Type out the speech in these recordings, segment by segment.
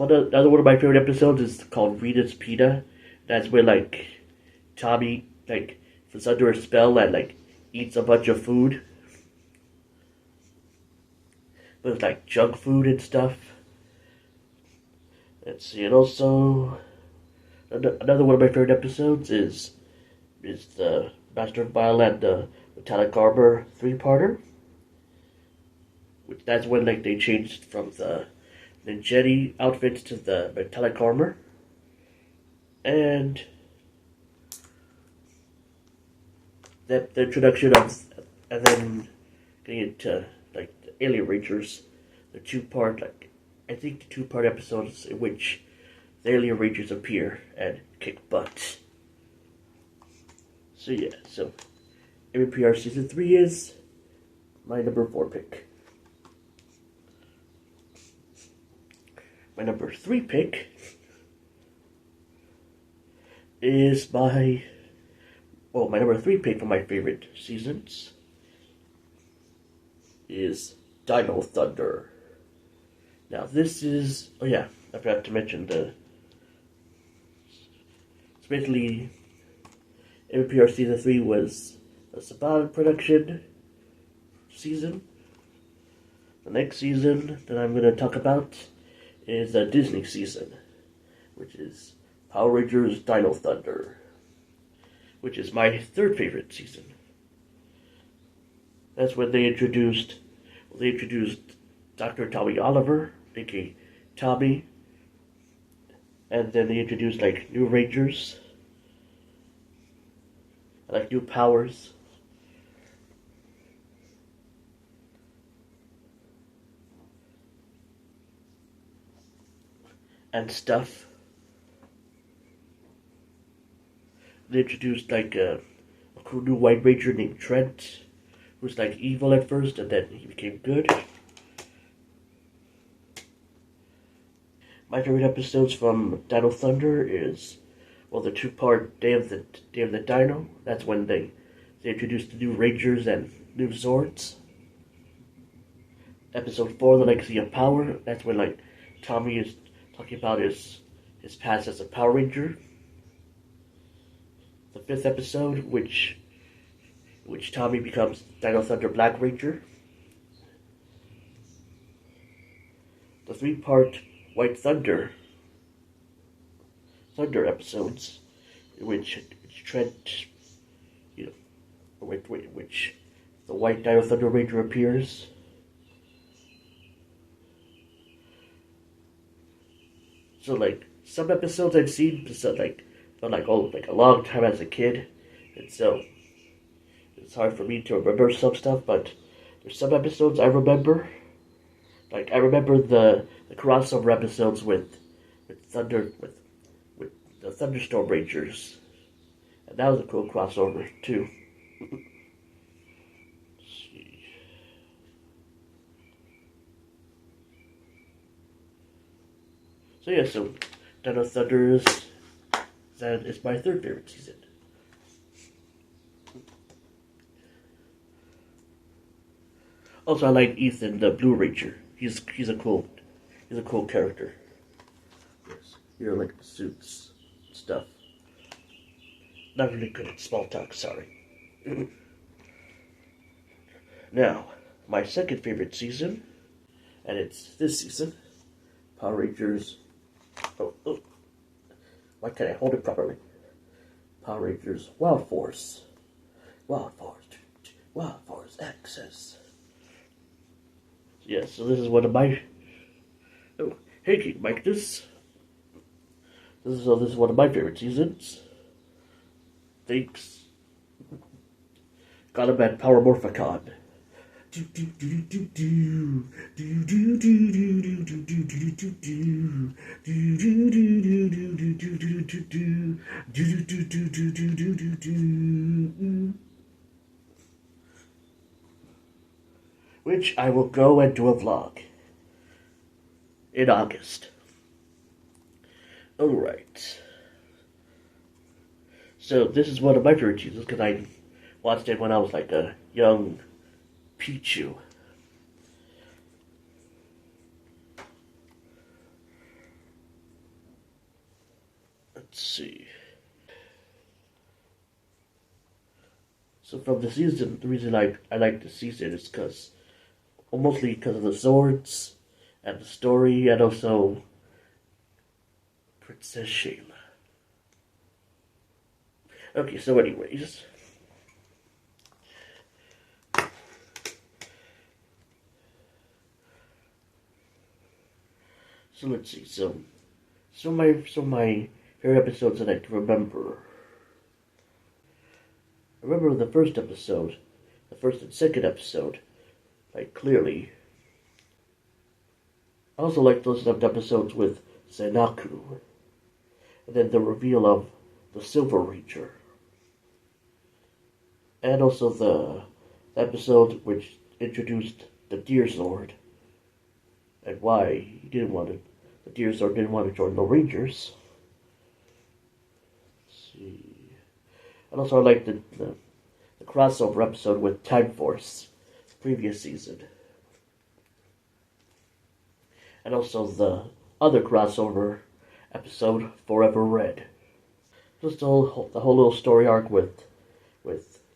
Another one of my favorite episodes is called Rita's Pita. That's where like Tommy like is under a spell and like eats a bunch of food, with like junk food and stuff. Let's see, and also another one of my favorite episodes is the Master of Violin, the Metallic Armor 3-parter. Which that's when like they changed from the Jetty outfits to the metallic armor, and the introduction of, and then getting into like the Alien Rangers, the two-part I think the two-part episodes in which the Alien Rangers appear and kick butt. So yeah, so MPR season 3 is my number 4 pick. My number 3 pick is my number 3 pick for my favorite seasons is Dino Thunder. Now this is, oh yeah, I forgot to mention it's basically MPR season 3 was a Saban production season. The next season that I'm going to talk about is a Disney season, which is Power Rangers Dino Thunder, which is my third favorite season. That's when they introduced Dr. Tommy Oliver, aka Tommy, and then they introduced like new Rangers, like new powers. And stuff. They introduced like a cool new White Ranger named Trent, who was like evil at first, and then he became good. My favorite episodes from Dino Thunder is, well, the two-part Day of the Dino. That's when they introduced the new Rangers and new Zords. Episode 4, The Legacy of Power. That's when like Tommy is talking about his past as a Power Ranger. The 5th episode, which Tommy becomes Dino Thunder Black Ranger. The 3-part White Thunder episodes, which Trent, which the White Dino Thunder Ranger appears. So like some episodes I've seen, so like a long time as a kid, and so it's hard for me to remember some stuff. But there's some episodes I remember. Like I remember the crossover episodes with the Thunderstorm Rangers, and that was a cool crossover too. So yeah, so Dino Thunder is my third favorite season. Also, I like Ethan, the Blue Ranger. He's a cool character. Yes, like the suits stuff. Not really good at small talk. Sorry. Now, my second favorite season, and it's this season, Power Rangers. Oh. Why can't I hold it properly? Power Rangers Wild Force. Wild Force Access. Yeah, so this is one of my... Oh, hey King Mike, this is one of my favorite seasons. Thanks. Got him at Power Morphicon. Which I will go and do a vlog in August. Alright. So this is one of my favorite seasons because I watched it when I was like a young Pichu. So from the season, the reason I like the season is mostly because of the swords and the story, and also Princess Shayla. Okay, so anyways, so let's see. So my favorite episodes that I can remember. I remember the first episode, the first and second episode, like clearly. I also like those episodes with Zenaku, and then the reveal of the Silver Ranger, and also the episode which introduced the Deer Sword, and why the Deer Sword didn't want to join the Rangers. Let's see. And also I like the crossover episode with Time Force, the previous season. And also the other crossover episode, Forever Red. Just the whole little story arc with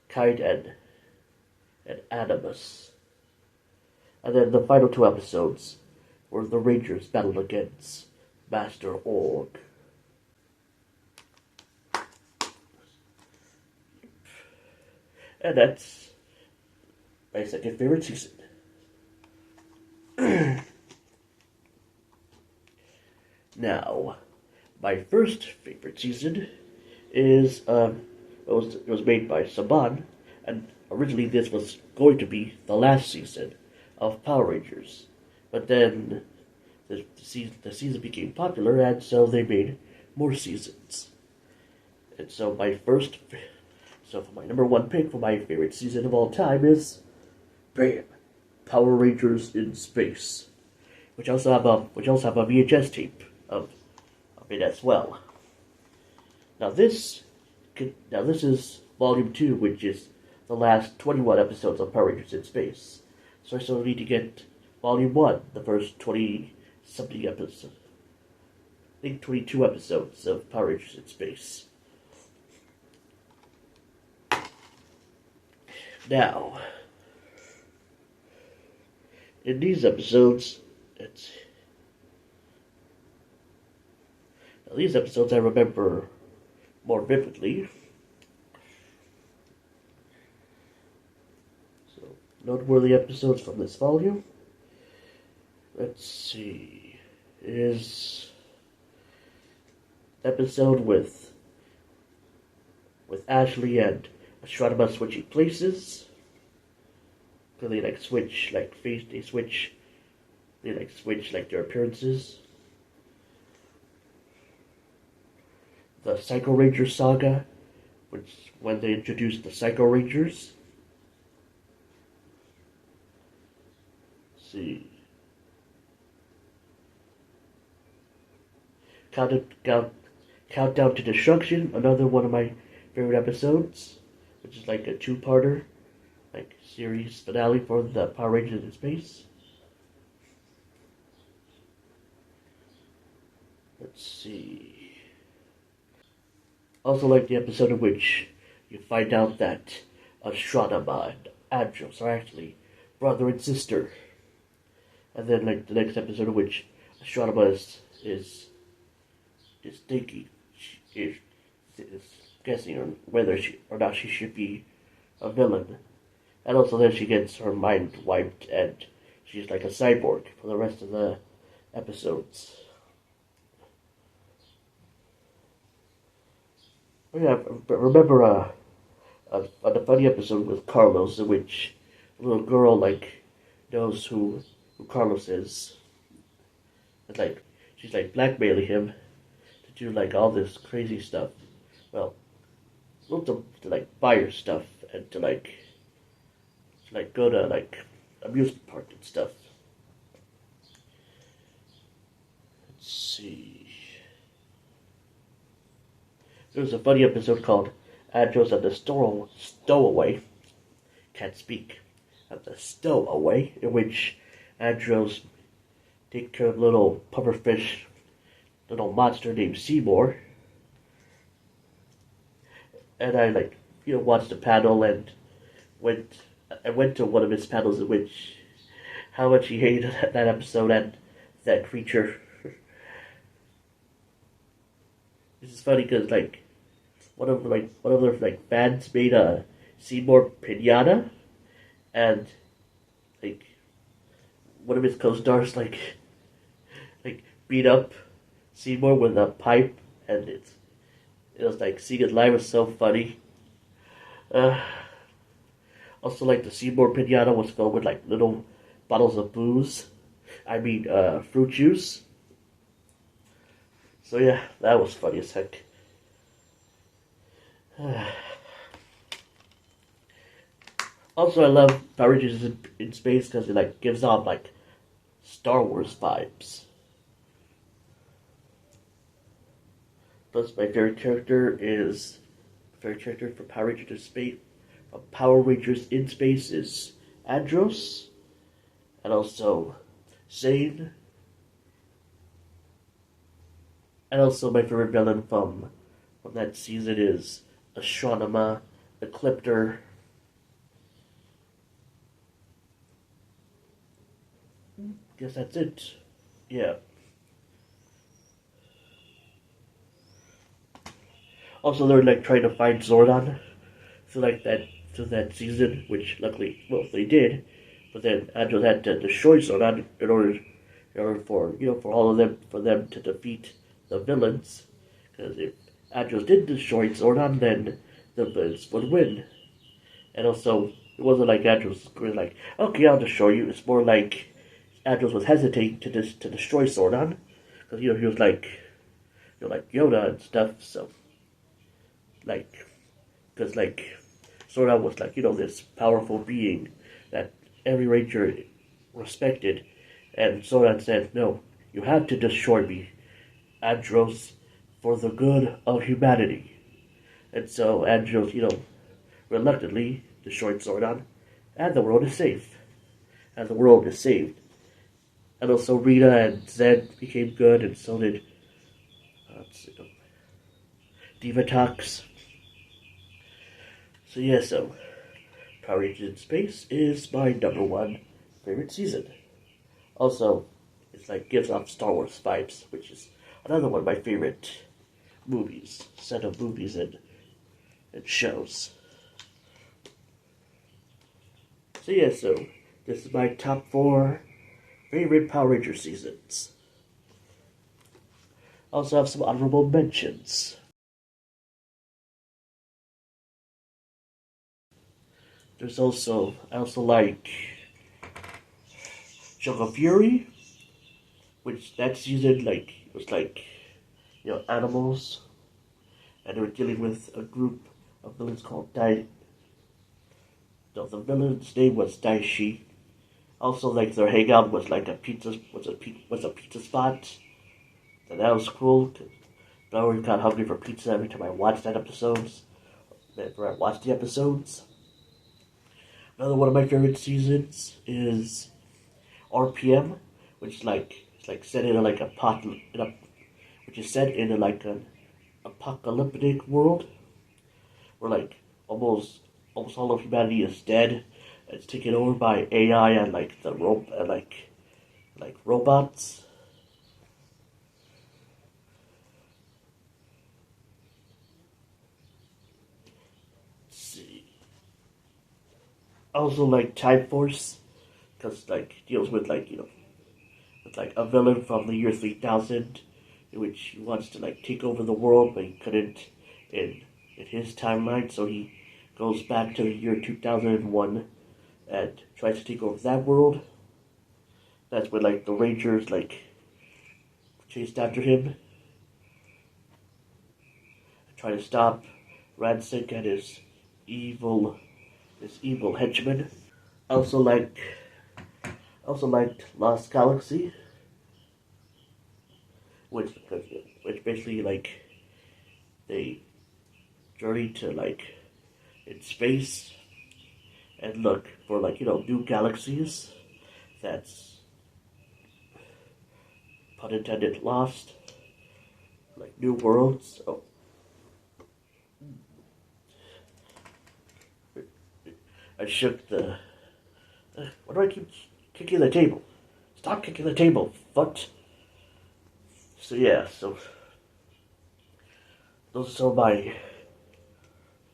Kite and Animus. And then the final two episodes where the Rangers battled against Master Org. And that's my second favorite season. Now, my first favorite season is it was made by Saban, and originally this was going to be the last season of Power Rangers, but then the season became popular, and so they made more seasons. And so for my number one pick for my favorite season of all time is, bam, Power Rangers in Space, which also have a VHS tape of it as well. Now this is volume 2, which is the last 21 episodes of Power Rangers in Space. So I still need to get volume 1, the first 20 something episodes. I think 22 episodes of Power Rangers in Space. Now, in these episodes, I remember more vividly. So, noteworthy episodes from this volume. Let's see. Is episode with Ashley and Astronema switching places. Because they switch like their appearances. The Psycho Ranger saga, which when they introduced the Psycho Rangers. Let's see. Countdown to Destruction, another one of my favorite episodes, which is like a two-parter, like series finale for the Power Rangers in Space. Let's see. Also like the episode in which you find out that Astronema and Andros are actually brother and sister. And then like the next episode in which Astronema is thinking, is guessing on whether she or not she should be a villain. And also then she gets her mind wiped and she's like a cyborg for the rest of the episodes. Oh yeah, but remember a funny episode with Carlos in which the little girl like knows who Carlos is. And like she's like blackmailing him to do like all this crazy stuff. Well, not to like buy her stuff and to like go to like amusement park and stuff. Let's see. There was a funny episode called Andros and the Stowaway. Can't speak. At the Stowaway, in which Andros take care of little pufferfish, little monster named Seymour. And I watched the panel and went I went to one of his panels in which how much he hated that episode and that creature. This is funny because one of their fans made a Seymour pinata, and like one of his co-stars like beat up Seymour with a pipe, and it was like seeing it live was so funny. Uh, Also, like the Seymour pinata was filled with like little bottles of booze. I mean, fruit juice. So yeah, that was funny as heck. Also, I love Power Rangers in space because it like gives off like Star Wars vibes. Plus, my favorite character for Power Rangers in space. Power Rangers in space is Andros, and also Zane, and also my favorite villain from that season is Astronema, Ecliptor. Guess that's it. Yeah. Also, they're like trying to find Zordon for for that season, which luckily, well, they did. But then Andros had to destroy Zordon in order for for all of them for them to defeat the villains. Because if Andros did destroy Zordon, then the villains would win. And also, it wasn't like Andros was like, okay, I'll destroy you. It's more like Andros was hesitating to destroy Zordon because he was like like Yoda and stuff. So like because like Zordon was like this powerful being that every ranger respected, and Zordon said, "No, you have to destroy me, Andros, for the good of humanity." And so Andros, reluctantly destroyed Zordon, and the world is safe. And the world is saved. And also Rita and Zed became good, and so did let's see, Divatox. So yeah, so Power Rangers in Space is my number one favorite season. Also, it's like gives off Star Wars vibes, which is another one of my favorite set of movies and shows. So yeah, so this is my top four favorite Power Ranger seasons. Also have some honorable mentions. I also like Shock of Fury, which that season was like animals, and they were dealing with a group of villains called Dai. No, the villain's name was Daishi. Also, like their hangout was like a pizza spot. And that was cool. But I always got hungry for pizza every time I watched that episodes. Whenever I watched the episodes. Another one of my favorite seasons is RPM, which is like it's like set in a like a pot in a which is set in a, like an apocalyptic world where like almost all of humanity is dead. It's taken over by AI and like the rope and like robots. Let's see. I also like Time Force because like deals with with like a villain from the year 3000, in which he wants to like take over the world, but he couldn't in in his timeline, so he goes back to the year 2001 and tries to take over that world. That's when like the Rangers like chased after him, try to stop Ransik and his evil henchmen. Also like also liked Lost Galaxy, which which basically like they journey to like in space and look for new galaxies. That's pun intended lost, like new worlds. I I shook the. Why do I keep kicking the table? Stop kicking the table, foot. So yeah, so those are some of my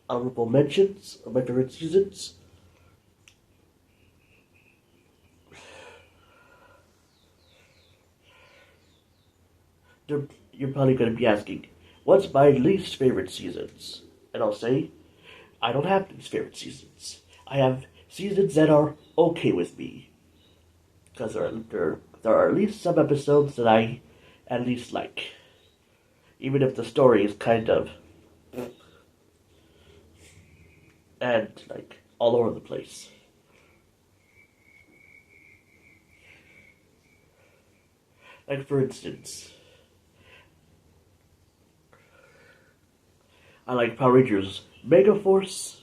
honorable mentions of my favorite seasons. You're probably going to be asking, what's my least favorite seasons? And I'll say, I don't have least favorite seasons. I have seasons that are okay with me. Because there are at least some episodes that I at least like. Even if the story is kind of and like all over the place. Like for instance, I like Power Rangers Mega Force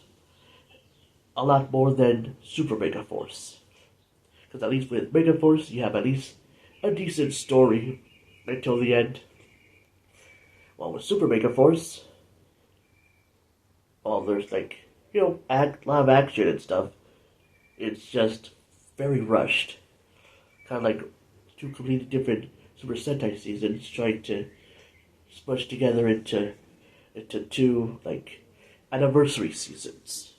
a lot more than Super Mega Force. Because at least with Mega Force, you have at least a decent story until the end. While with Super Mega Force, well, there's like, a lot of action and stuff. It's just very rushed. Kind of like two completely different Super Sentai seasons trying to smush together into two, like, anniversary seasons.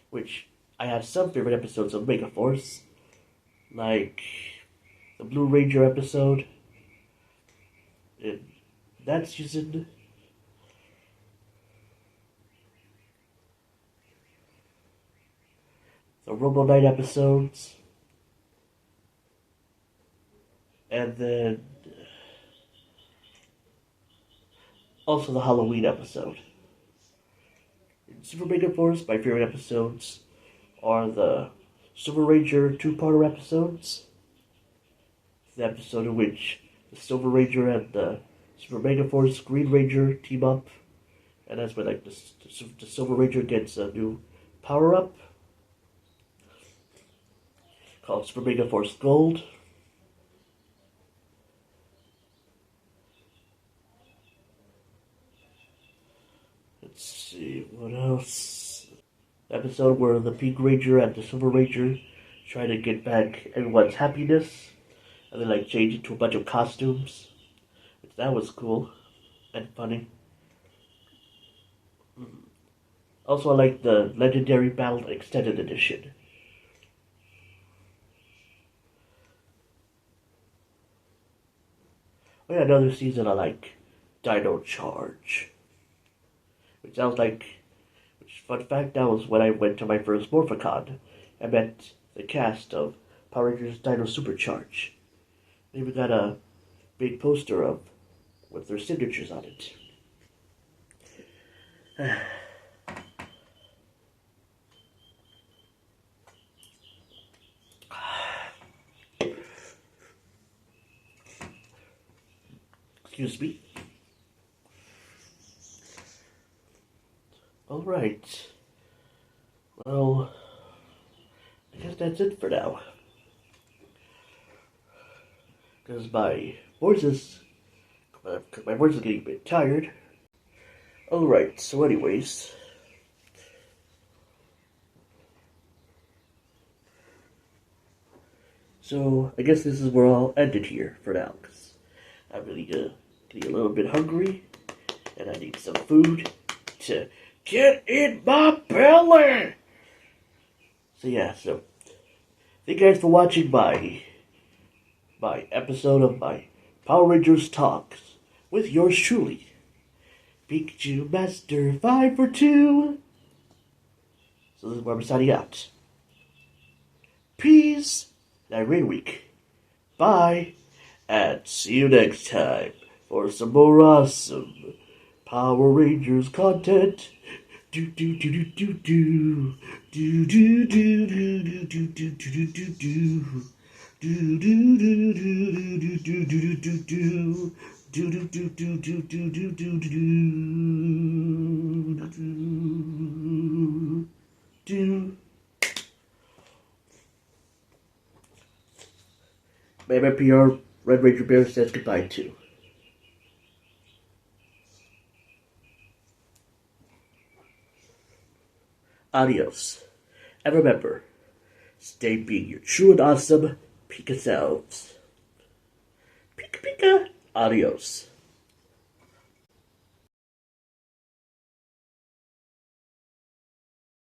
Which I have some favorite episodes of Mega Force, like the Blue Ranger episode in that season. The Robo Knight episodes, and then also the Halloween episode. In Super Mega Force, my favorite episodes are the Silver Ranger two-parter episodes. The episode in which the Silver Ranger and the Super Mega Force Green Ranger team up, and that's when like the Silver Ranger gets a new power-up called Super Mega Force Gold. Let's see, what else? The episode where the Pink Ranger and the Silver Ranger try to get back everyone's happiness, and they like change into a bunch of costumes. That was cool and funny. Also, I like the Legendary Battle Extended Edition. Oh yeah, another season I like Dino Charge. Which sounds like, which fun fact, that was when I went to my first Morphicon. I met the cast of Power Rangers Dino Supercharge. They even got a big poster of with their signatures on it. Excuse me. Alright. Well, I guess that's it for now. Because my voice is getting a bit tired. Alright, so anyways. So, I guess this is where I'll end it here for now. Because I'm really getting a little bit hungry. And I need some food to get in my belly. So yeah, so thank you guys for watching my episode of my Power Rangers Talks with yours truly, Pikachumaster 5 for 2. So this is where I'm signing out. Peace, Irene Week. Bye, and see you next time for some more awesome Power Rangers content. Do do do do do do do do do do do do do do do do. Do do do do do do do do do. Do do do do do do do do do do. Maybe PR Red Ranger Bear says goodbye too. Adios. And remember, stay being your true and awesome Pika selves. Pika Pika. Adios.